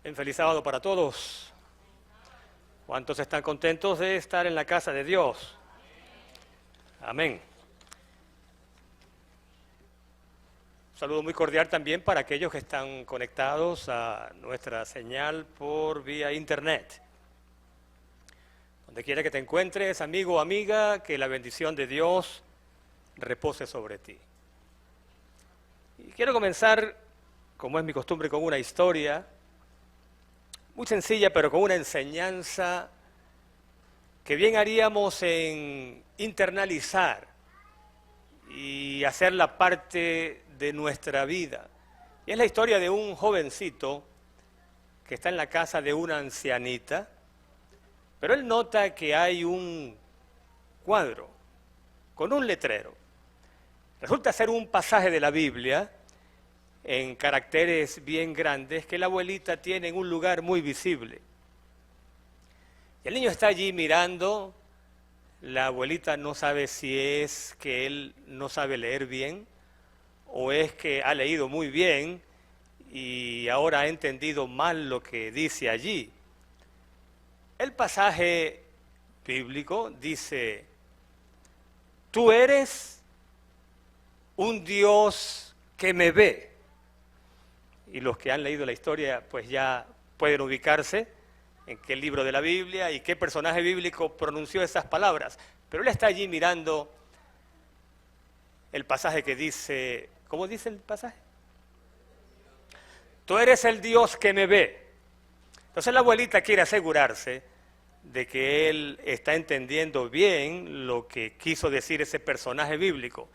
Un feliz sábado para todos. ¿Cuántos están contentos de estar en la casa de Dios? Amén. Un saludo muy cordial también para aquellos que están conectados a nuestra señal por vía internet. Donde quiera que te encuentres, amigo o amiga, que la bendición de Dios repose sobre ti. Y quiero comenzar, como es mi costumbre, con una historia muy sencilla, pero con una enseñanza que bien haríamos en internalizar y hacerla parte de nuestra vida. Y es la historia de un jovencito que está en la casa de una ancianita, pero él nota que hay un cuadro con un letrero. Resulta ser un pasaje de la Biblia en caracteres bien grandes que la abuelita tiene en un lugar muy visible. Y el niño está allí mirando, la abuelita no sabe si es que él no sabe leer bien o es que ha leído muy bien y ahora ha entendido mal lo que dice allí. El pasaje bíblico dice: tú eres un Dios que me ve. Y los que han leído la historia pues ya pueden ubicarse en qué libro de la Biblia y qué personaje bíblico pronunció esas palabras. Pero él está allí mirando el pasaje que dice, ¿cómo dice el pasaje? Tú eres el Dios que me ve. Entonces la abuelita quiere asegurarse de que él está entendiendo bien lo que quiso decir ese personaje bíblico.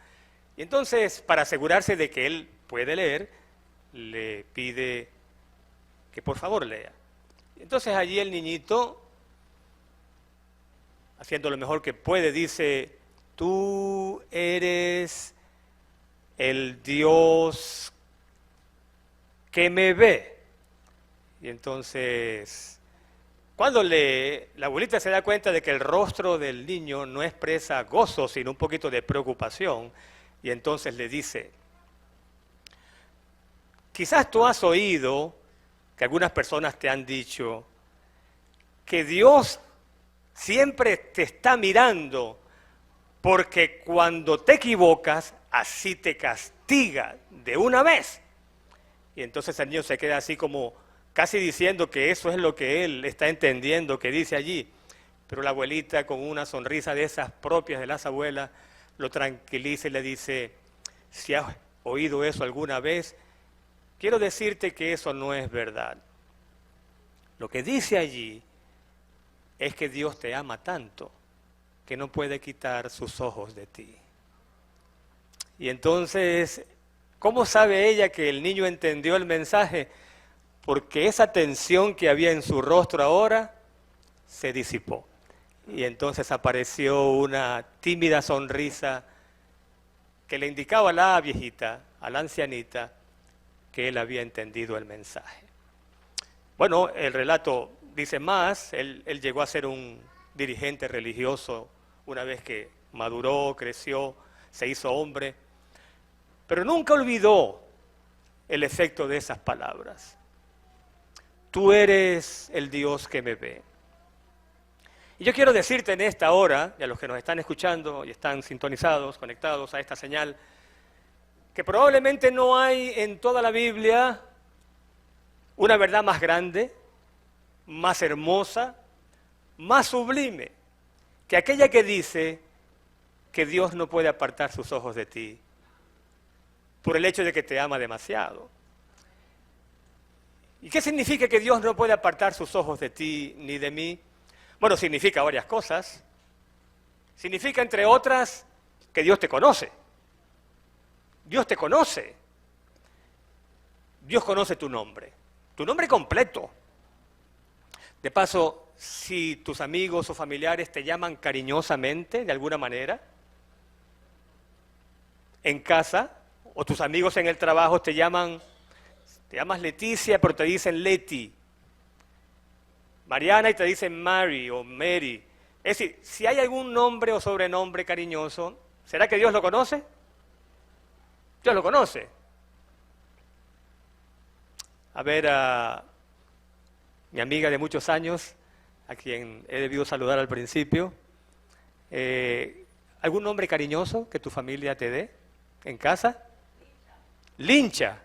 Y entonces, para asegurarse de que él puede leer, le pide que por favor lea. Entonces allí el niñito, haciendo lo mejor que puede, dice: tú eres el Dios que me ve. Y entonces, cuando lee, la abuelita se da cuenta de que el rostro del niño no expresa gozo, sino un poquito de preocupación, y entonces le dice: quizás tú has oído que algunas personas te han dicho que Dios siempre te está mirando porque cuando te equivocas, así te castiga de una vez. Y entonces el niño se queda así como casi diciendo que eso es lo que él está entendiendo que dice allí. Pero la abuelita, con una sonrisa de esas propias de las abuelas, lo tranquiliza y le dice: si has oído eso alguna vez, quiero decirte que eso no es verdad. Lo que dice allí es que Dios te ama tanto que no puede quitar sus ojos de ti. Y entonces, ¿cómo sabe ella que el niño entendió el mensaje? Porque esa tensión que había en su rostro ahora se disipó. Y entonces apareció una tímida sonrisa que le indicaba a la viejita, a la ancianita, que él había entendido el mensaje. Bueno, el relato dice más. Él llegó a ser un dirigente religioso una vez que maduró, creció, se hizo hombre, pero nunca olvidó el efecto de esas palabras. Tú eres el Dios que me ve. Y yo quiero decirte en esta hora, y a los que nos están escuchando y están sintonizados, conectados a esta señal, que probablemente no hay en toda la Biblia una verdad más grande, más hermosa, más sublime, que aquella que dice que Dios no puede apartar sus ojos de ti por el hecho de que te ama demasiado. ¿Y qué significa que Dios no puede apartar sus ojos de ti ni de mí? Bueno, significa varias cosas. Significa, entre otras, que Dios te conoce. Dios te conoce. Dios conoce tu nombre completo. De paso, si tus amigos o familiares te llaman cariñosamente, de alguna manera, en casa, o tus amigos en el trabajo te llamas Leticia, pero te dicen Leti. Mariana y te dicen Mary o Mary. Es decir, si hay algún nombre o sobrenombre cariñoso, ¿será que Dios lo conoce? Dios lo conoce. A ver, mi amiga de muchos años, a quien he debido saludar al principio. ¿Algún nombre cariñoso que tu familia te dé en casa? Lincha.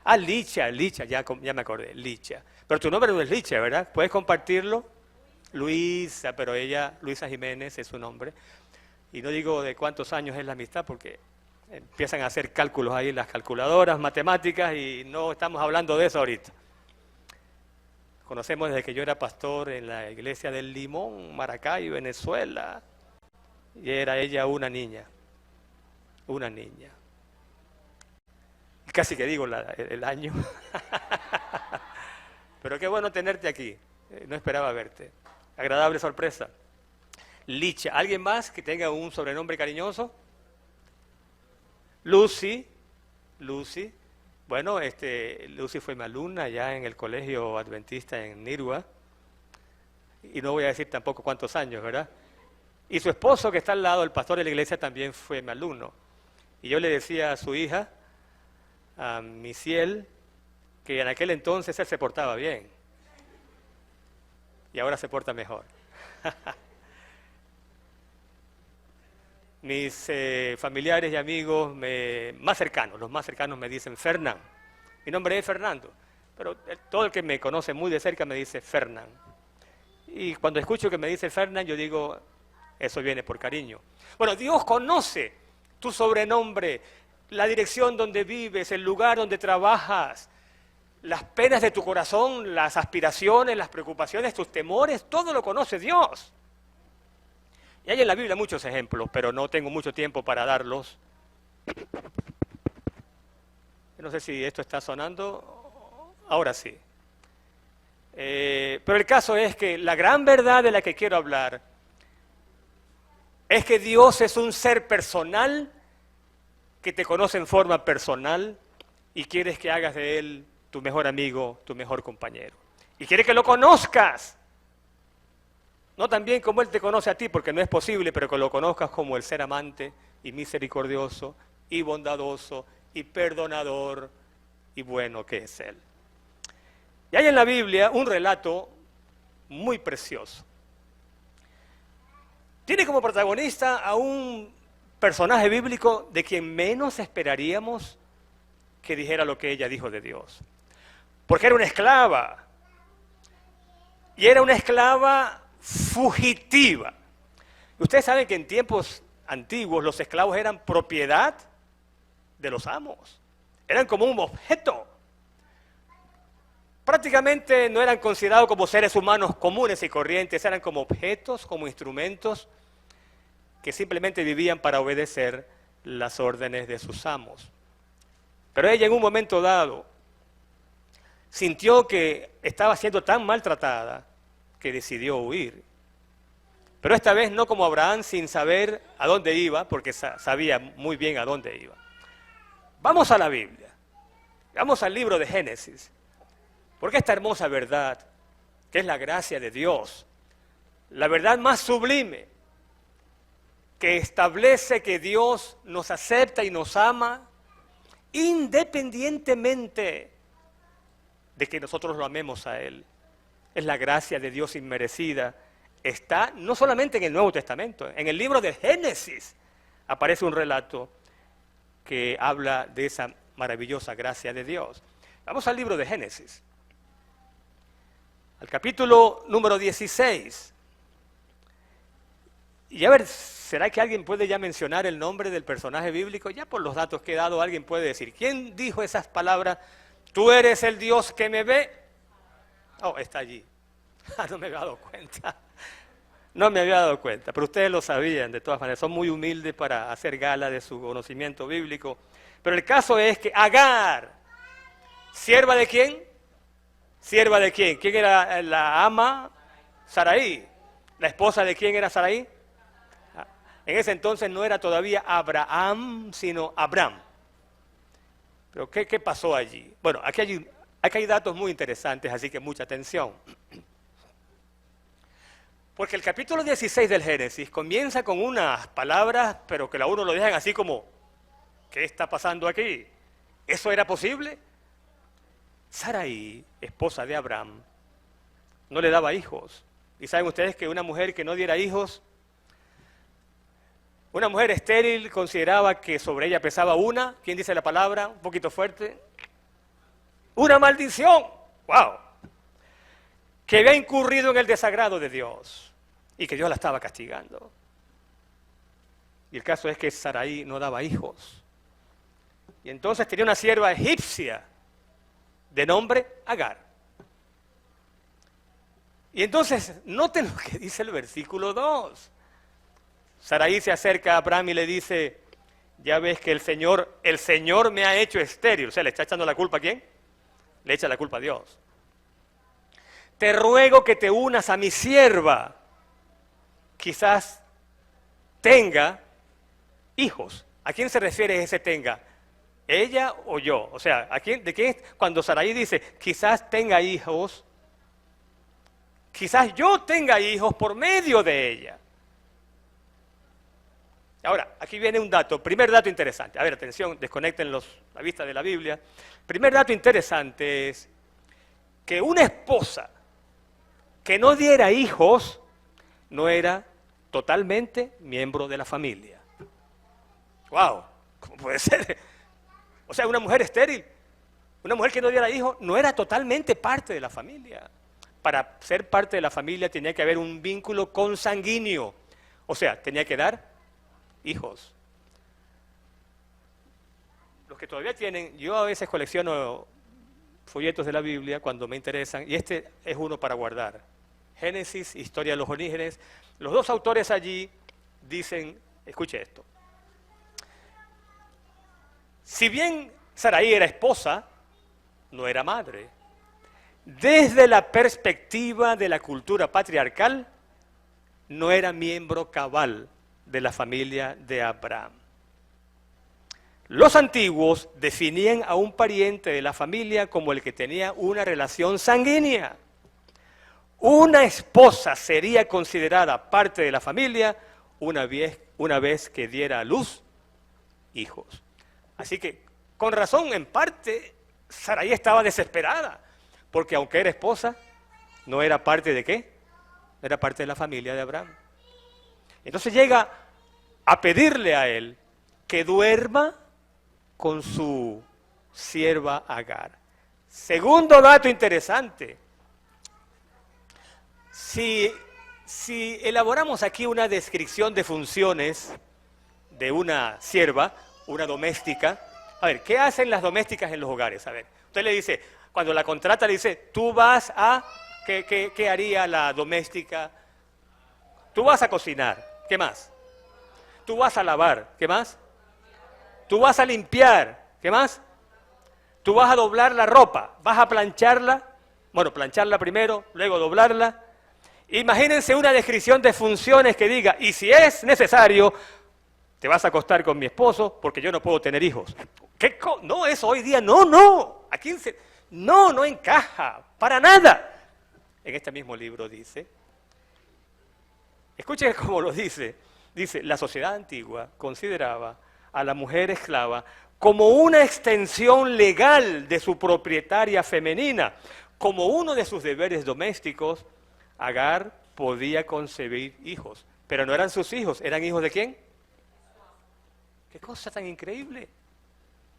Ah, Licha, ya me acordé, Licha. Pero tu nombre no es Licha, ¿verdad? ¿Puedes compartirlo? Luisa, pero ella, Luisa Jiménez es su nombre. Y no digo de cuántos años es la amistad porque empiezan a hacer cálculos ahí las calculadoras, matemáticas, y no estamos hablando de eso ahorita. Conocemos desde que yo era pastor en la iglesia del Limón, Maracay, Venezuela, y era ella una niña. Casi que digo el año. Pero qué bueno tenerte aquí, no esperaba verte. Agradable sorpresa. Licha, ¿alguien más que tenga un sobrenombre cariñoso? Lucy. Bueno, Lucy fue mi alumna ya en el colegio adventista en Nirua. Y no voy a decir tampoco cuántos años, ¿verdad? Y su esposo que está al lado, el pastor de la iglesia, también fue mi alumno. Y yo le decía a su hija, a Misiel, que en aquel entonces él se portaba bien. Y ahora se porta mejor. Mis familiares y amigos los más cercanos me dicen Fernán. Mi nombre es Fernando, pero todo el que me conoce muy de cerca me dice Fernán. Y cuando escucho que me dice Fernán, yo digo, eso viene por cariño. Bueno, Dios conoce tu sobrenombre, la dirección donde vives, el lugar donde trabajas, las penas de tu corazón, las aspiraciones, las preocupaciones, tus temores, todo lo conoce Dios. Y hay en la Biblia muchos ejemplos, pero no tengo mucho tiempo para darlos. No sé si esto está sonando. Ahora sí. Pero el caso es que la gran verdad de la que quiero hablar es que Dios es un ser personal que te conoce en forma personal y quieres que hagas de Él tu mejor amigo, tu mejor compañero. Y quiere que lo conozcas. No tan bien como Él te conoce a ti, porque no es posible, pero que lo conozcas como el ser amante y misericordioso y bondadoso y perdonador y bueno que es Él. Y hay en la Biblia un relato muy precioso. Tiene como protagonista a un personaje bíblico de quien menos esperaríamos que dijera lo que ella dijo de Dios. Porque era una esclava. Y era una esclava fugitiva. Ustedes saben que en tiempos antiguos los esclavos eran propiedad de los amos. Eran como un objeto. Prácticamente no eran considerados como seres humanos comunes y corrientes, eran como objetos, como instrumentos que simplemente vivían para obedecer las órdenes de sus amos. Pero ella en un momento dado sintió que estaba siendo tan maltratada que decidió huir. Pero esta vez no como Abraham sin saber a dónde iba, porque sabía muy bien a dónde iba. Vamos a la Biblia, vamos al libro de Génesis, porque esta hermosa verdad, que es la gracia de Dios, la verdad más sublime, que establece que Dios nos acepta y nos ama, independientemente de que nosotros lo amemos a Él. Es la gracia de Dios inmerecida. Está no solamente en el Nuevo Testamento, en el libro de Génesis aparece un relato que habla de esa maravillosa gracia de Dios. Vamos al libro de Génesis, al capítulo número 16. Y a ver, ¿será que alguien puede ya mencionar el nombre del personaje bíblico? Ya por los datos que he dado, alguien puede decir, ¿quién dijo esas palabras? ¿Tú eres el Dios que me ve? Oh, está allí. No me había dado cuenta. No me había dado cuenta, pero ustedes lo sabían de todas maneras. Son muy humildes para hacer gala de su conocimiento bíblico. Pero el caso es que Agar, ¿sierva de quién? ¿Sierva de quién? ¿Quién era la ama? Saraí. ¿La esposa de quién era Saraí? En ese entonces no era todavía Abraham, sino Abram. Pero ¿qué pasó allí? Bueno, aquí hay datos muy interesantes, así que mucha atención. Porque el capítulo 16 del Génesis comienza con unas palabras, pero que a uno lo dejan así como, ¿qué está pasando aquí? ¿Eso era posible? Saraí, esposa de Abraham, no le daba hijos. Y saben ustedes que una mujer que no diera hijos, una mujer estéril consideraba que sobre ella pesaba una, ¿quién dice la palabra? Un poquito fuerte. Una maldición. ¡Wow! Que había incurrido en el desagrado de Dios y que Dios la estaba castigando. Y el caso es que Sarai no daba hijos. Y entonces tenía una sierva egipcia de nombre Agar. Y entonces, noten lo que dice el versículo 2. Sarai se acerca a Abraham y le dice, ya ves que el Señor me ha hecho estéril. O sea, ¿le está echando la culpa a quién? Le echa la culpa a Dios. Te ruego que te unas a mi sierva. Quizás tenga hijos. ¿A quién se refiere ese tenga? ¿Ella o yo? O sea, ¿a quién, de quién es? Cuando Sarai dice, quizás tenga hijos, quizás yo tenga hijos por medio de ella. Ahora, aquí viene un dato, primer dato interesante. A ver, atención, desconecten la vista de la Biblia. Primer dato interesante es que una esposa que no diera hijos no era totalmente miembro de la familia. ¡Wow! ¿Cómo puede ser? O sea, una mujer estéril, una mujer que no diera hijos, no era totalmente parte de la familia. Para ser parte de la familia tenía que haber un vínculo consanguíneo. O sea, tenía que dar hijos. Los que todavía tienen, yo a veces colecciono folletos de la Biblia cuando me interesan, y este es uno para guardar. Génesis, Historia de los Orígenes. Los dos autores allí dicen, escuche esto. Si bien Sarai era esposa, no era madre. Desde la perspectiva de la cultura patriarcal, no era miembro cabal de la familia de Abraham. Los antiguos definían a un pariente de la familia como el que tenía una relación sanguínea. Una esposa sería considerada parte de la familia una vez que diera a luz hijos. Así que, con razón, en parte, Sarai estaba desesperada, porque aunque era esposa, no era parte de ¿qué? No era parte de la familia de Abraham. Entonces llega a pedirle a él que duerma con su sierva Agar. Segundo dato interesante. Si elaboramos aquí una descripción de funciones de una sierva, una doméstica, a ver, ¿qué hacen las domésticas en los hogares? A ver, usted le dice, cuando la contrata le dice, tú vas a, ¿qué haría la doméstica? Tú vas a cocinar, ¿qué más? Tú vas a lavar, ¿qué más? Tú vas a limpiar, ¿qué más? Tú vas a doblar la ropa, vas a plancharla, bueno, plancharla primero, luego doblarla. Imagínense una descripción de funciones que diga, y si es necesario, te vas a acostar con mi esposo porque yo no puedo tener hijos. No, eso hoy día, no. ¿A quién se...? No encaja, para nada. En este mismo libro dice, escuchen cómo lo dice, la sociedad antigua consideraba a la mujer esclava como una extensión legal de su propietaria femenina, como uno de sus deberes domésticos. Agar podía concebir hijos, pero no eran sus hijos, ¿eran hijos de quién? ¡Qué cosa tan increíble!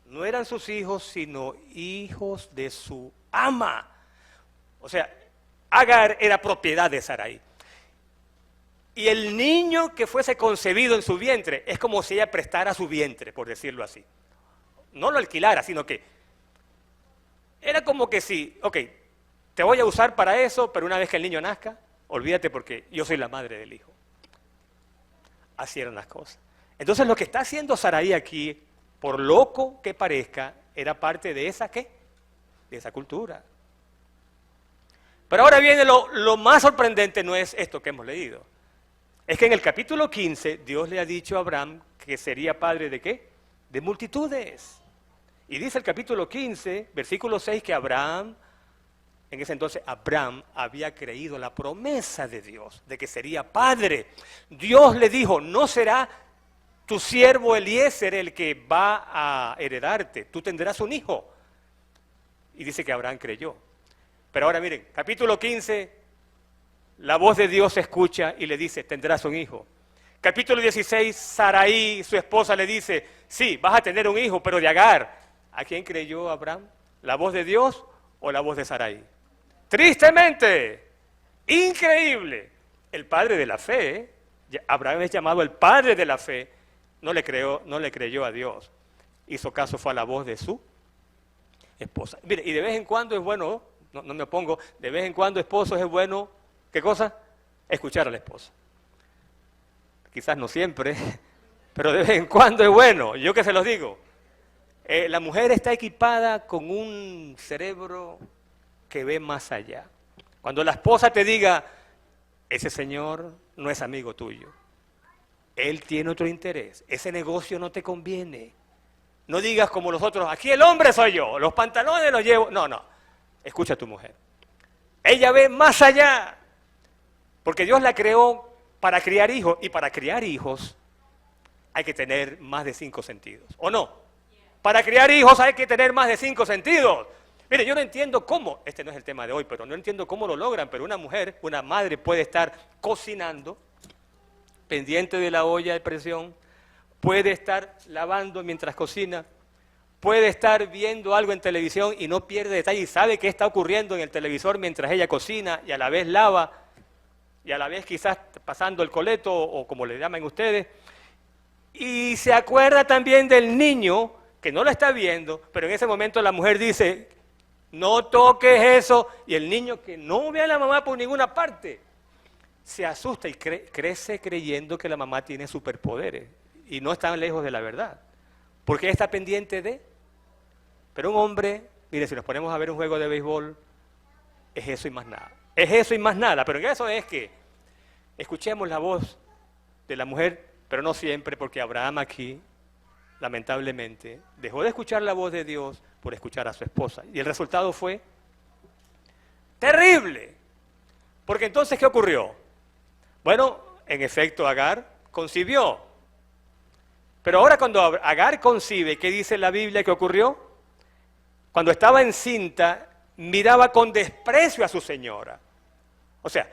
No eran sus hijos, sino hijos de su ama. O sea, Agar era propiedad de Sarai. Y el niño que fuese concebido en su vientre es como si ella prestara su vientre, por decirlo así. No lo alquilara, sino que era como que sí, ok, te voy a usar para eso, pero una vez que el niño nazca, olvídate porque yo soy la madre del hijo. Así eran las cosas. Entonces lo que está haciendo Sarai aquí, por loco que parezca, era parte de esa ¿qué? De esa cultura. Pero ahora viene lo más sorprendente, no es esto que hemos leído. Es que en el capítulo 15 Dios le ha dicho a Abraham que sería padre ¿de qué? De multitudes. Y dice el capítulo 15, versículo 6, que Abraham, en ese entonces Abraham había creído la promesa de Dios, de que sería padre. Dios le dijo, no será tu siervo Eliezer el que va a heredarte, tú tendrás un hijo. Y dice que Abraham creyó. Pero ahora miren, capítulo 15, la voz de Dios se escucha y le dice, tendrás un hijo. Capítulo 16, Sarai, su esposa, le dice, sí, vas a tener un hijo, pero de Agar. ¿A quién creyó Abraham? ¿La voz de Dios o la voz de Sarai? Tristemente, increíble, el padre de la fe, Abraham es llamado el padre de la fe, no le creyó a Dios. Hizo caso, fue a la voz de su esposa. Mire, y de vez en cuando es bueno, no me opongo, de vez en cuando esposos es bueno, ¿qué cosa? Escuchar a la esposa. Quizás no siempre, pero de vez en cuando es bueno. Yo que se los digo, la mujer está equipada con un cerebro que ve más allá. Cuando la esposa te diga, ese señor no es amigo tuyo, él tiene otro interés, ese negocio no te conviene. No digas como los otros, aquí el hombre soy yo, los pantalones los llevo. No, escucha a tu mujer. Ella ve más allá, porque Dios la creó para criar hijos, y para criar hijos hay que tener más de 5 sentidos, ¿o no? Para criar hijos hay que tener más de 5 sentidos. Mire, yo no entiendo cómo, este no es el tema de hoy, pero no entiendo cómo lo logran, pero una mujer, una madre puede estar cocinando, pendiente de la olla de presión, puede estar lavando mientras cocina, puede estar viendo algo en televisión y no pierde detalle y sabe qué está ocurriendo en el televisor mientras ella cocina y a la vez lava y a la vez quizás pasando el coleto o como le llaman ustedes. Y se acuerda también del niño que no lo está viendo, pero en ese momento la mujer dice, no toques eso, y el niño que no ve a la mamá por ninguna parte, se asusta y crece creyendo que la mamá tiene superpoderes y no están lejos de la verdad, porque ella está pendiente de. Pero un hombre, mire, si nos ponemos a ver un juego de béisbol, es eso y más nada. Es eso y más nada, pero en eso es que escuchemos la voz de la mujer, pero no siempre, porque Abraham aquí, lamentablemente, dejó de escuchar la voz de Dios por escuchar a su esposa. Y el resultado fue terrible. Porque entonces, ¿qué ocurrió? Bueno, en efecto, Agar concibió. Pero ahora cuando Agar concibe, ¿qué dice la Biblia que ocurrió? Cuando estaba encinta, miraba con desprecio a su señora. O sea,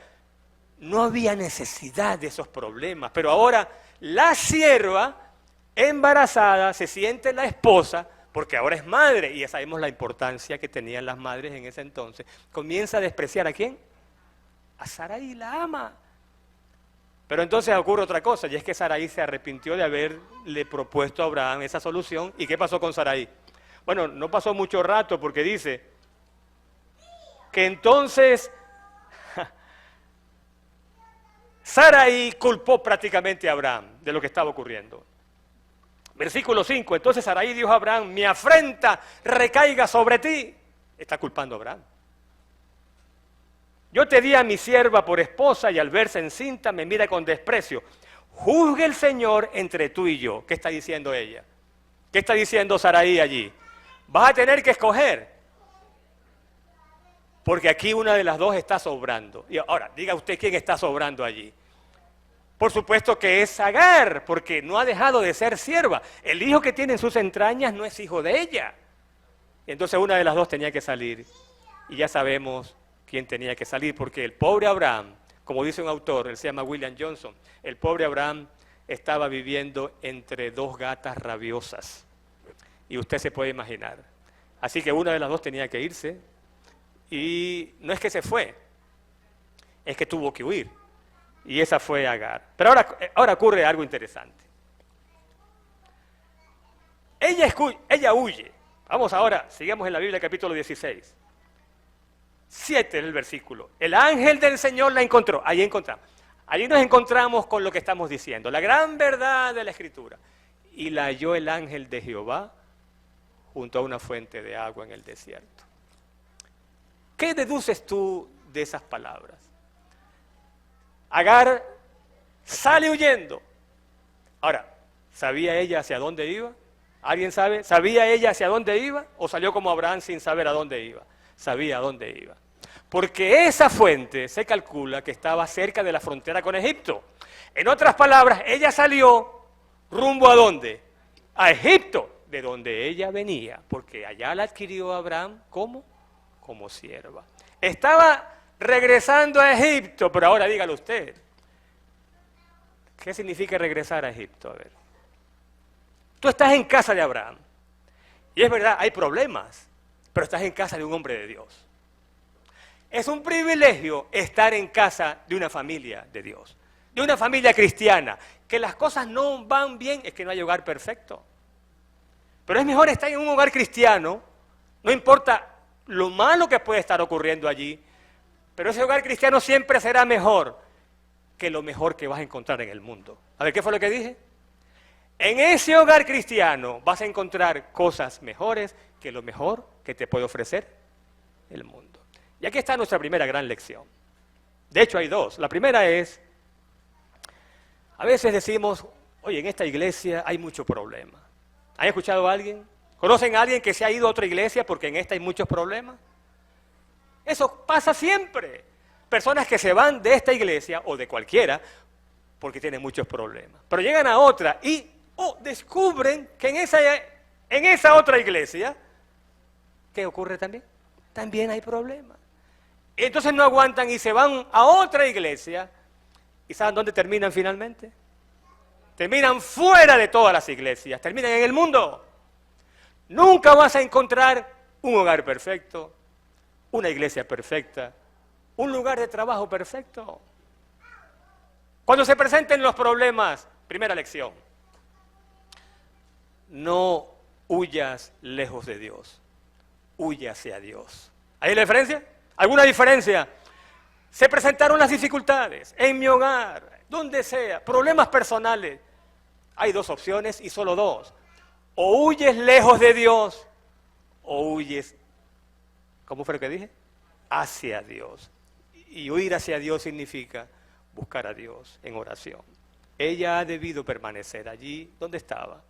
no había necesidad de esos problemas, pero ahora la sierva embarazada se siente la esposa, porque ahora es madre, y ya sabemos la importancia que tenían las madres en ese entonces, comienza a despreciar ¿a quién? A Sarai, la ama. Pero entonces ocurre otra cosa, y es que Sarai se arrepintió de haberle propuesto a Abraham esa solución. ¿Y qué pasó con Sarai? Bueno, no pasó mucho rato, porque dice que entonces Sarai culpó prácticamente a Abraham de lo que estaba ocurriendo. Versículo 5, entonces Sarai dijo a Abraham, mi afrenta recaiga sobre ti. Está culpando a Abraham. Yo te di a mi sierva por esposa y al verse encinta me mira con desprecio. Juzgue el Señor entre tú y yo. ¿Qué está diciendo ella? ¿Qué está diciendo Sarai allí? Vas a tener que escoger. Porque aquí una de las dos está sobrando. Y ahora, diga usted quién está sobrando allí. Por supuesto que es Agar, porque no ha dejado de ser sierva. El hijo que tiene en sus entrañas no es hijo de ella. Entonces una de las dos tenía que salir. Y ya sabemos quién tenía que salir, porque el pobre Abraham, como dice un autor, él se llama William Johnson, el pobre Abraham estaba viviendo entre dos gatas rabiosas. Y usted se puede imaginar. Así que una de las dos tenía que irse. Y no es que se fue, es que tuvo que huir. Y esa fue Agar. Pero ahora ocurre algo interesante. Ella huye. Vamos ahora, sigamos en la Biblia capítulo 16. 7 es el versículo. El ángel del Señor la encontró. Ahí encontramos. Allí nos encontramos con lo que estamos diciendo. La gran verdad de la Escritura. Y la halló el ángel de Jehová junto a una fuente de agua en el desierto. ¿Qué deduces tú de esas palabras? Agar sale huyendo. Ahora, ¿sabía ella hacia dónde iba? ¿Alguien sabe? ¿Sabía ella hacia dónde iba? ¿O salió como Abraham sin saber a dónde iba? Sabía a dónde iba. Porque esa fuente se calcula que estaba cerca de la frontera con Egipto. En otras palabras, ella salió rumbo ¿a dónde? A Egipto, de donde ella venía. Porque allá la adquirió Abraham, ¿cómo? Como sierva. Estaba regresando a Egipto, pero ahora dígalo usted. ¿Qué significa regresar a Egipto? A ver. Tú estás en casa de Abraham. Y es verdad, hay problemas, pero estás en casa de un hombre de Dios. Es un privilegio estar en casa de una familia de Dios, de una familia cristiana. Que las cosas no van bien, es que no hay hogar perfecto. Pero es mejor estar en un hogar cristiano, no importa lo malo que puede estar ocurriendo allí, pero ese hogar cristiano siempre será mejor que lo mejor que vas a encontrar en el mundo. A ver, ¿qué fue lo que dije? En ese hogar cristiano vas a encontrar cosas mejores que lo mejor que te puede ofrecer el mundo. Y aquí está nuestra primera gran lección. De hecho, hay dos. La primera es, a veces decimos, oye, en esta iglesia hay mucho problema. ¿Han escuchado a alguien? ¿Conocen a alguien que se ha ido a otra iglesia porque en esta hay muchos problemas? Eso pasa siempre. Personas que se van de esta iglesia o de cualquiera porque tienen muchos problemas. Pero llegan a otra y descubren que en esa otra iglesia, ¿qué ocurre también? También hay problemas. Entonces no aguantan y se van a otra iglesia. ¿Y saben dónde terminan finalmente? Terminan fuera de todas las iglesias, terminan en el mundo. Nunca vas a encontrar un hogar perfecto, una iglesia perfecta, un lugar de trabajo perfecto. Cuando se presenten los problemas, primera lección, no huyas lejos de Dios, huye hacia Dios. ¿Hay la diferencia? ¿Alguna diferencia? Se presentaron las dificultades en mi hogar, donde sea, problemas personales. Hay dos opciones y solo dos. O huyes lejos de Dios, o huyes, ¿cómo fue lo que dije? Hacia Dios. Y huir hacia Dios significa buscar a Dios en oración. Ella ha debido permanecer allí donde estaba,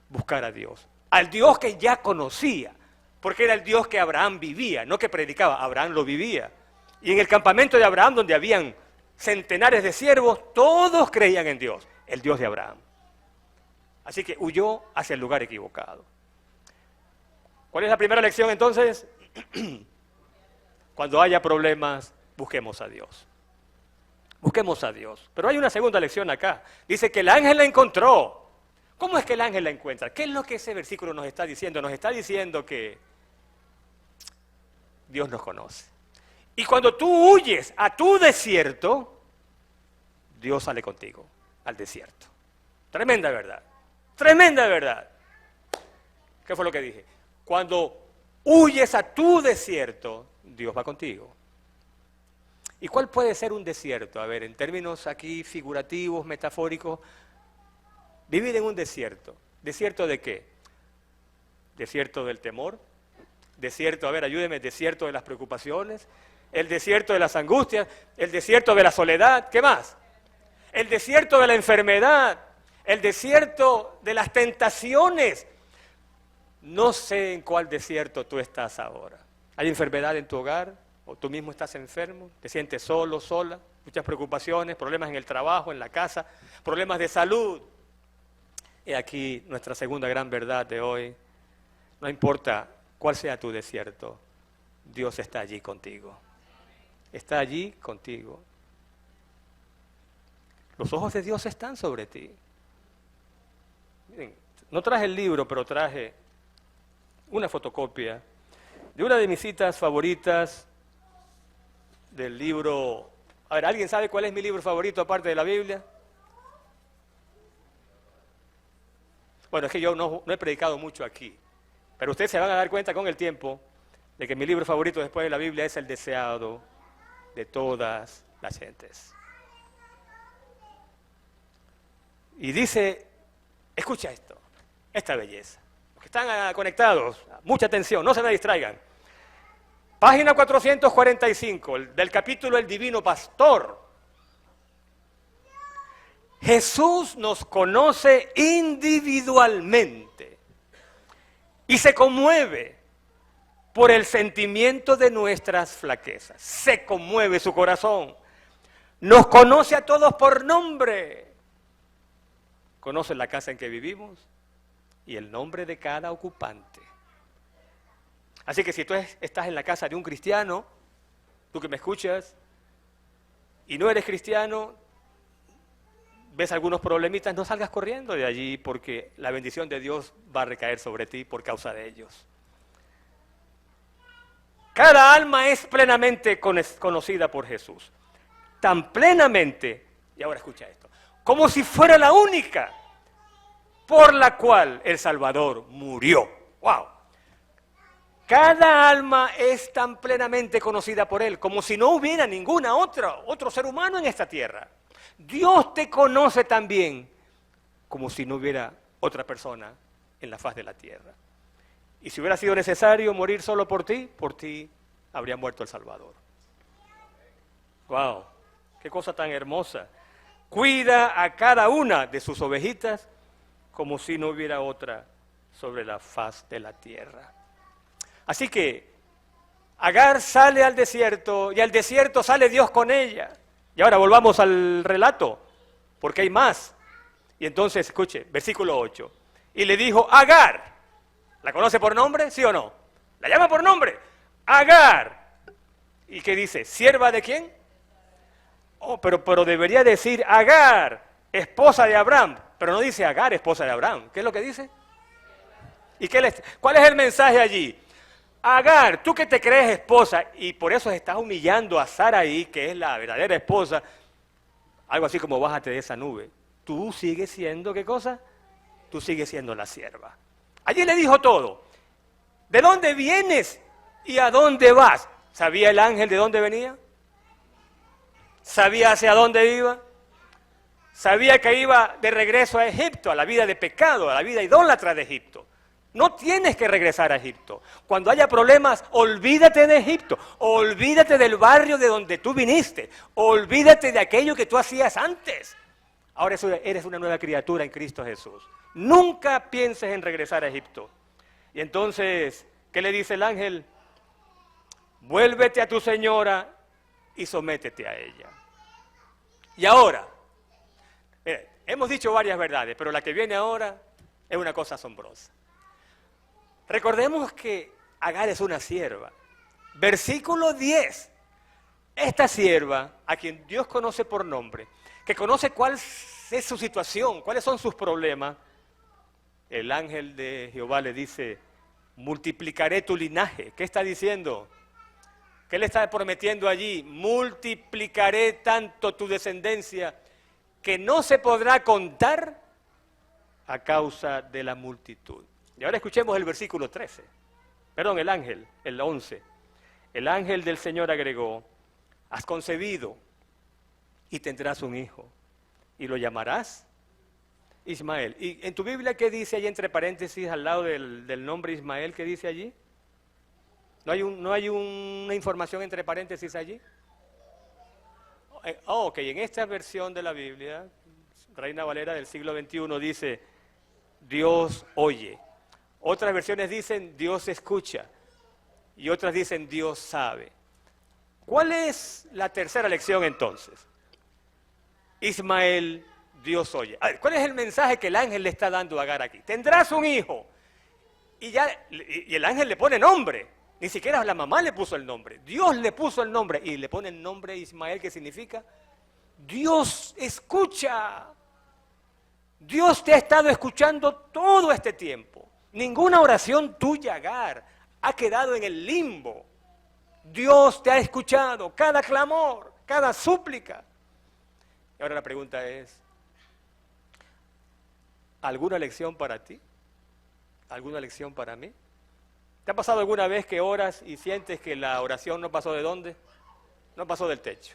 buscar a Dios. Al Dios que ya conocía, porque era el Dios que Abraham vivía, no que predicaba, Abraham lo vivía. Y en el campamento de Abraham, donde habían centenares de siervos, todos creían en Dios, el Dios de Abraham. Así que huyó hacia el lugar equivocado. ¿Cuál es la primera lección entonces? Cuando haya problemas, busquemos a Dios. Busquemos a Dios. Pero hay una segunda lección acá. Dice que el ángel la encontró. ¿Cómo es que el ángel la encuentra? ¿Qué es lo que ese versículo nos está diciendo? Nos está diciendo que Dios nos conoce. Y cuando tú huyes a tu desierto, Dios sale contigo al desierto. Tremenda verdad. Tremenda verdad. ¿Qué fue lo que dije? Cuando huyes a tu desierto, Dios va contigo. ¿Y cuál puede ser un desierto? A ver, en términos aquí figurativos, metafóricos, vivir en un desierto. ¿Desierto de qué? ¿Desierto del temor? ¿Desierto, a ver, ayúdeme, desierto de las preocupaciones? ¿El desierto de las angustias? ¿El desierto de la soledad? ¿Qué más? ¿El desierto de la enfermedad? ¿El desierto de las tentaciones? No sé en cuál desierto tú estás ahora. ¿Hay enfermedad en tu hogar? ¿O tú mismo estás enfermo? ¿Te sientes solo, sola? Muchas preocupaciones, problemas en el trabajo, en la casa, problemas de salud. Y aquí nuestra segunda gran verdad de hoy. No importa cuál sea tu desierto, Dios está allí contigo. Está allí contigo. Los ojos de Dios están sobre ti. Miren, no traje el libro, pero traje una fotocopia de una de mis citas favoritas del libro. A ver, ¿alguien sabe cuál es mi libro favorito aparte de la Biblia? Bueno, es que yo no he predicado mucho aquí, pero ustedes se van a dar cuenta con el tiempo de que mi libro favorito después de la Biblia es El deseado de todas las gentes. Y dice, escucha esto, esta belleza. Los que están conectados, mucha atención, no se me distraigan. Página 445 del capítulo El Divino Pastor. Jesús nos conoce individualmente y se conmueve por el sentimiento de nuestras flaquezas. Se conmueve su corazón. Nos conoce a todos por nombre. Conoce la casa en que vivimos y el nombre de cada ocupante. Así que si tú estás en la casa de un cristiano, tú que me escuchas y no eres cristiano, ves algunos problemitas, no salgas corriendo de allí porque la bendición de Dios va a recaer sobre ti por causa de ellos. Cada alma es plenamente conocida por Jesús. Tan plenamente, y ahora escucha esto, como si fuera la única por la cual el Salvador murió. ¡Wow! Cada alma es tan plenamente conocida por Él, como si no hubiera ninguna otro ser humano en esta tierra. Dios te conoce tan bien, como si no hubiera otra persona en la faz de la tierra. Y si hubiera sido necesario morir solo por ti habría muerto el Salvador. ¡Wow! ¡Qué cosa tan hermosa! Cuida a cada una de sus ovejitas como si no hubiera otra sobre la faz de la tierra. Así que Agar sale al desierto y al desierto sale Dios con ella. Y ahora volvamos al relato, porque hay más. Y entonces, escuche, versículo 8. Y le dijo, Agar, ¿la conoce por nombre? ¿Sí o no? ¿La llama por nombre? Agar. ¿Y qué dice? ¿Sierva de quién? Oh, pero debería decir Agar, esposa de Abraham. Pero no dice Agar, esposa de Abraham. ¿Qué es lo que dice? ¿Y cuál es el mensaje allí? Agar, tú que te crees esposa y por eso estás humillando a Sarai, que es la verdadera esposa, algo así como bájate de esa nube. Tú sigues siendo, ¿qué cosa? Tú sigues siendo la sierva. Allí le dijo todo. ¿De dónde vienes y a dónde vas? ¿Sabía el ángel de dónde venía? ¿Sabía hacia dónde iba? Sabía que iba de regreso a Egipto, a la vida de pecado, a la vida idólatra de Egipto. No tienes que regresar a Egipto. Cuando haya problemas, olvídate de Egipto. Olvídate del barrio de donde tú viniste. Olvídate de aquello que tú hacías antes. Ahora eres una nueva criatura en Cristo Jesús. Nunca pienses en regresar a Egipto. Y entonces, ¿qué le dice el ángel? Vuélvete a tu señora y sométete a ella. Y ahora, mire, hemos dicho varias verdades, pero la que viene ahora es una cosa asombrosa. Recordemos que Agar es una sierva. Versículo 10. Esta sierva, a quien Dios conoce por nombre, que conoce cuál es su situación, cuáles son sus problemas, el ángel de Jehová le dice, multiplicaré tu linaje. ¿Qué está diciendo? ¿Qué le está prometiendo allí? Multiplicaré tanto tu descendencia que no se podrá contar a causa de la multitud. Y ahora escuchemos el versículo 13. Perdón, el ángel, el 11. El ángel del Señor agregó, has concebido y tendrás un hijo y lo llamarás Ismael. ¿Y en tu Biblia qué dice ahí entre paréntesis al lado del nombre Ismael? ¿Qué dice allí? ¿No hay una información entre paréntesis allí? Ok, en esta versión de la Biblia, Reina Valera del siglo XXI dice, Dios oye. Otras versiones dicen, Dios escucha. Y otras dicen, Dios sabe. ¿Cuál es la tercera lección entonces? Ismael, Dios oye. A ver, ¿cuál es el mensaje que el ángel le está dando a Agar aquí? Tendrás un hijo. Y el ángel le pone nombre. Ni siquiera la mamá le puso el nombre. Dios le puso el nombre y le pone el nombre Ismael, que significa Dios escucha. Dios te ha estado escuchando todo este tiempo. Ninguna oración tuya, Agar, ha quedado en el limbo. Dios te ha escuchado cada clamor, cada súplica. Y ahora la pregunta es, ¿alguna lección para ti? ¿Alguna lección para mí? ¿Te ha pasado alguna vez que oras y sientes que la oración no pasó de dónde? No pasó del techo.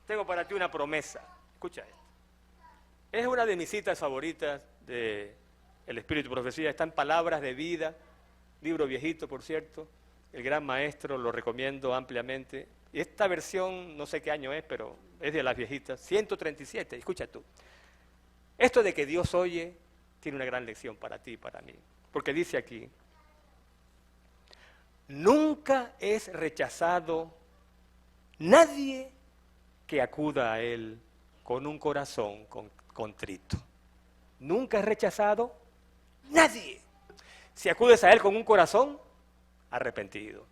Tengo para ti una promesa. Escucha esto. Es una de mis citas favoritas de El Espíritu y Profecía. Está en Palabras de Vida, libro viejito, por cierto. El gran maestro, lo recomiendo ampliamente. Y esta versión, no sé qué año es, pero es de las viejitas. 137, escucha tú. Esto de que Dios oye tiene una gran lección para ti y para mí. Porque dice aquí, nunca es rechazado nadie que acuda a Él con un corazón contrito. Nunca es rechazado nadie. Si acudes a Él con un corazón arrepentido.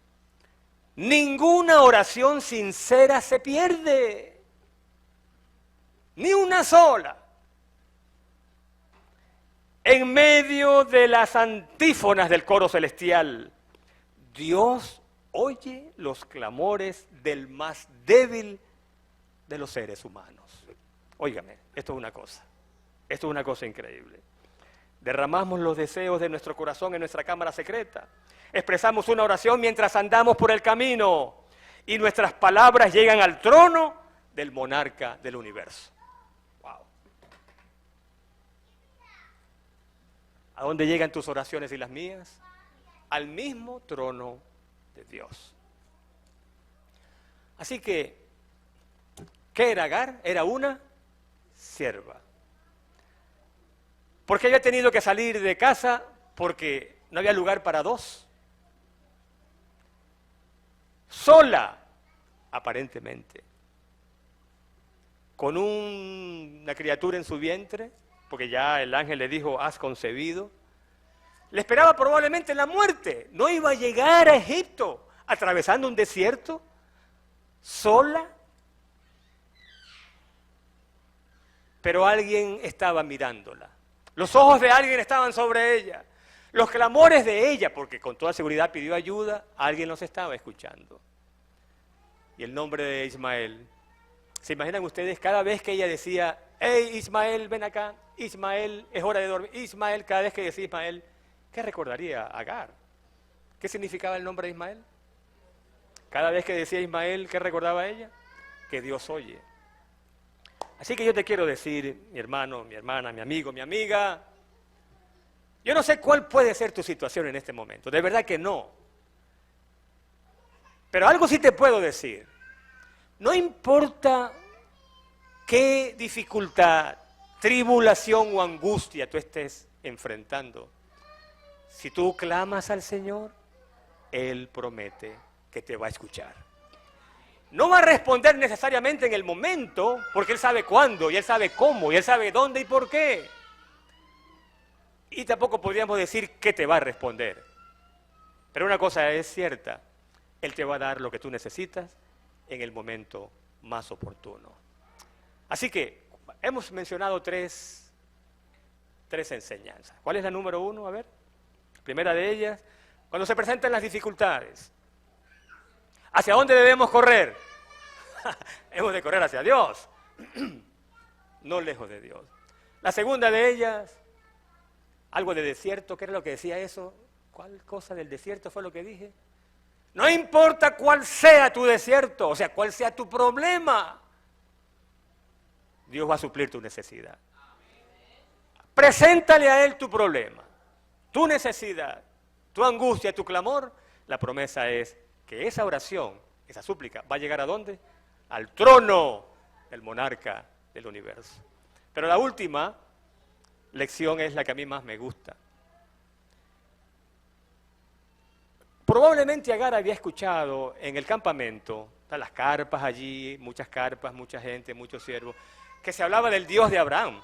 Ninguna oración sincera se pierde. Ni una sola. En medio de las antífonas del coro celestial, Dios oye los clamores del más débil de los seres humanos. Óigame, esto es una cosa increíble. Derramamos los deseos de nuestro corazón en nuestra cámara secreta. Expresamos una oración mientras andamos por el camino y nuestras palabras llegan al trono del monarca del universo. Wow. ¿A dónde llegan tus oraciones y las mías? Al mismo trono de Dios. Así que, ¿qué era Agar? Era una sierva. ¿Por qué había tenido que salir de casa? Porque no había lugar para dos. Sola, aparentemente, con una criatura en su vientre, porque ya el ángel le dijo, has concebido. Le esperaba probablemente la muerte. No iba a llegar a Egipto atravesando un desierto, sola. Pero alguien estaba mirándola. Los ojos de alguien estaban sobre ella. Los clamores de ella, porque con toda seguridad pidió ayuda, alguien los estaba escuchando. Y el nombre de Ismael. ¿Se imaginan ustedes cada vez que ella decía, hey Ismael, ven acá, Ismael, es hora de dormir, Ismael, cada vez que decía Ismael, ¿qué recordaría Agar? ¿Qué significaba el nombre de Ismael? Cada vez que decía Ismael, ¿qué recordaba ella? Que Dios oye. Así que yo te quiero decir, mi hermano, mi hermana, mi amigo, mi amiga, yo no sé cuál puede ser tu situación en este momento, de verdad que no. Pero algo sí te puedo decir, no importa qué dificultad, tribulación o angustia tú estés enfrentando, si tú clamas al Señor, Él promete que te va a escuchar. No va a responder necesariamente en el momento, porque Él sabe cuándo, y Él sabe cómo, y Él sabe dónde y por qué. Y tampoco podríamos decir qué te va a responder. Pero una cosa es cierta, Él te va a dar lo que tú necesitas en el momento más oportuno. Así que hemos mencionado tres enseñanzas. ¿Cuál es la número uno? A ver, primera de ellas, cuando se presentan las dificultades, ¿hacia dónde debemos correr? Hemos de correr hacia Dios, no lejos de Dios. La segunda de ellas, algo de desierto, ¿qué era lo que decía eso? ¿Cuál cosa del desierto fue lo que dije? No importa cuál sea tu desierto, o sea, cuál sea tu problema, Dios va a suplir tu necesidad. Preséntale a Él tu problema, tu necesidad, tu angustia, tu clamor. La promesa es que esa oración, esa súplica, ¿va a llegar a dónde? Al trono del monarca del universo. Pero la última lección es la que a mí más me gusta. Probablemente Agar había escuchado en el campamento, las carpas allí, muchas carpas, mucha gente, muchos siervos, que se hablaba del Dios de Abraham.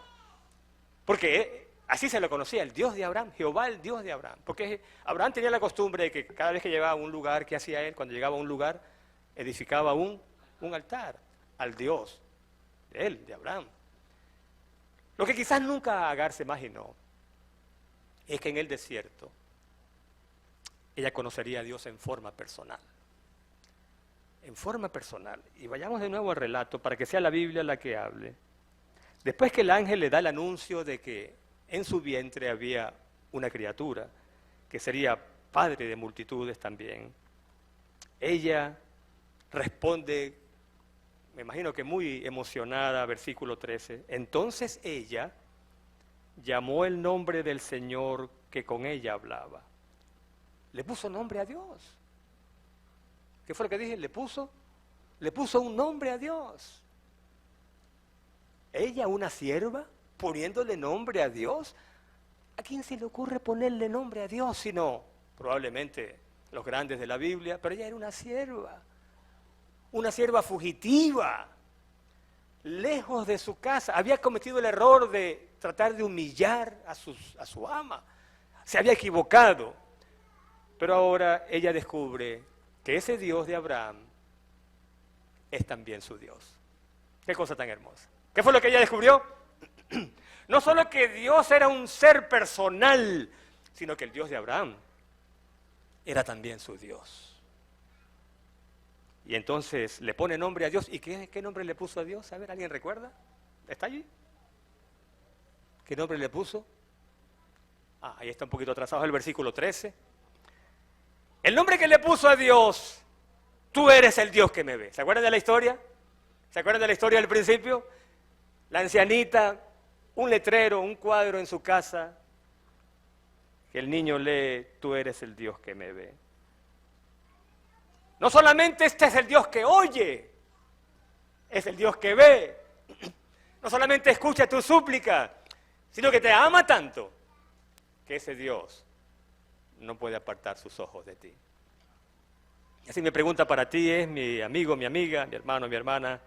Porque así se lo conocía, el Dios de Abraham, Jehová el Dios de Abraham. Porque Abraham tenía la costumbre de que cada vez que llegaba a un lugar, ¿qué hacía él? Cuando llegaba a un lugar, edificaba un altar al Dios de él, de Abraham. Lo que quizás nunca Agar se imaginó es que en el desierto ella conocería a Dios en forma personal. En forma personal. Y vayamos de nuevo al relato para que sea la Biblia la que hable. Después que el ángel le da el anuncio de que en su vientre había una criatura que sería padre de multitudes también, ella responde, me imagino que muy emocionada, versículo 13, entonces ella llamó el nombre del Señor que con ella hablaba. Le puso nombre a Dios. ¿Qué fue lo que dije? Le puso un nombre a Dios. Ella, una sierva, poniéndole nombre a Dios. ¿A quién se le ocurre ponerle nombre a Dios? Sino probablemente los grandes de la Biblia, pero ella era una sierva fugitiva, lejos de su casa. Había cometido el error de tratar de humillar a su ama. Se había equivocado. Pero ahora ella descubre que ese Dios de Abraham es también su Dios. Qué cosa tan hermosa. ¿Qué fue lo que ella descubrió? No solo que Dios era un ser personal, sino que el Dios de Abraham era también su Dios. Y entonces le pone nombre a Dios. ¿Y qué nombre le puso a Dios? A ver, ¿alguien recuerda? ¿Está allí? ¿Qué nombre le puso? Ahí está un poquito atrasado el versículo 13. El nombre que le puso a Dios, tú eres el Dios que me ve. ¿Se acuerdan de la historia? ¿Se acuerdan de la historia del principio? La ancianita, un letrero, un cuadro en su casa, que el niño lee, tú eres el Dios que me ve. No solamente este es el Dios que oye, es el Dios que ve. No solamente escucha tu súplica, sino que te ama tanto que ese Dios no puede apartar sus ojos de ti. Y así mi pregunta para ti es, mi amigo, mi amiga, mi hermano, mi hermana,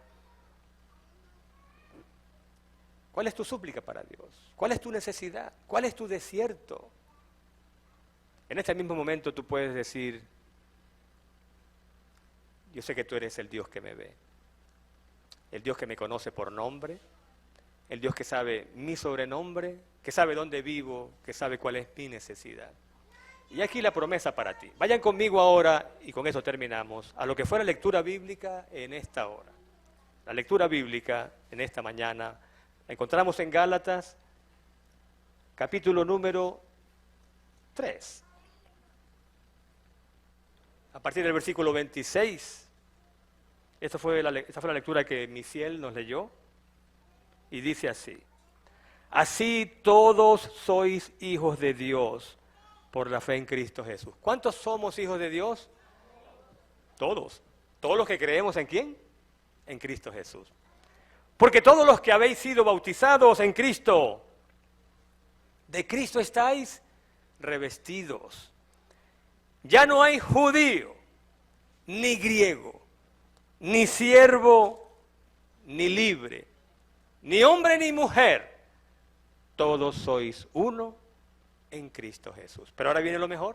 ¿cuál es tu súplica para Dios? ¿Cuál es tu necesidad? ¿Cuál es tu desierto? En este mismo momento tú puedes decir, yo sé que tú eres el Dios que me ve, el Dios que me conoce por nombre, el Dios que sabe mi sobrenombre, que sabe dónde vivo, que sabe cuál es mi necesidad. Y aquí la promesa para ti. Vayan conmigo ahora, y con eso terminamos, a lo que fue la lectura bíblica en esta hora. La lectura bíblica en esta mañana la encontramos en Gálatas, capítulo número 3. A partir del versículo 26. Esta fue la lectura que Misiel nos leyó. Y dice así: así todos sois hijos de Dios por la fe en Cristo Jesús. ¿Cuántos somos hijos de Dios? Todos. ¿Todos los que creemos en quién? En Cristo Jesús. Porque todos los que habéis sido bautizados en Cristo, de Cristo estáis revestidos. Ya no hay judío, ni griego, ni siervo, ni libre, ni hombre ni mujer, todos sois uno en Cristo Jesús. Pero ahora viene lo mejor,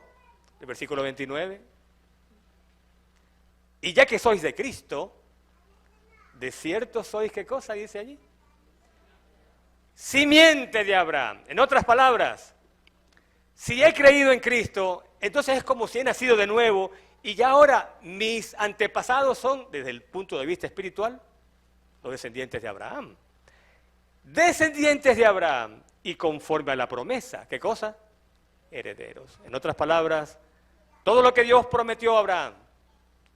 el versículo 29. Y ya que sois de Cristo, de cierto sois, ¿qué cosa dice allí? Simiente de Abraham. En otras palabras, si he creído en Cristo, entonces es como si he nacido de nuevo y ya ahora mis antepasados son, desde el punto de vista espiritual, los descendientes de Abraham. Descendientes de Abraham y conforme a la promesa, ¿qué cosa? Herederos. En otras palabras, todo lo que Dios prometió a Abraham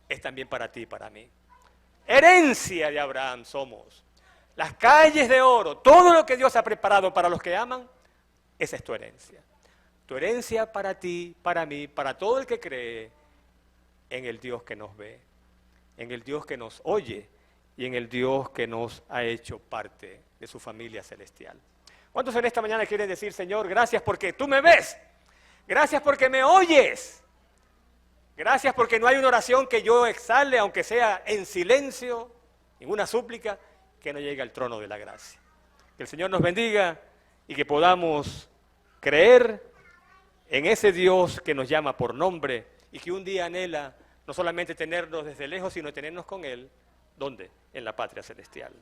es también para ti y para mí. Herencia de Abraham somos. Las calles de oro, todo lo que Dios ha preparado para los que aman, esa es tu herencia. Tu herencia para ti, para mí, para todo el que cree en el Dios que nos ve, en el Dios que nos oye y en el Dios que nos ha hecho parte de su familia celestial. ¿Cuántos en esta mañana quieren decir, Señor, gracias porque tú me ves? Gracias porque me oyes. Gracias porque no hay una oración que yo exhale, aunque sea en silencio, ninguna súplica, que no llegue al trono de la gracia. Que el Señor nos bendiga y que podamos creer en ese Dios que nos llama por nombre y que un día anhela no solamente tenernos desde lejos, sino tenernos con Él. ¿Dónde? En la patria celestial.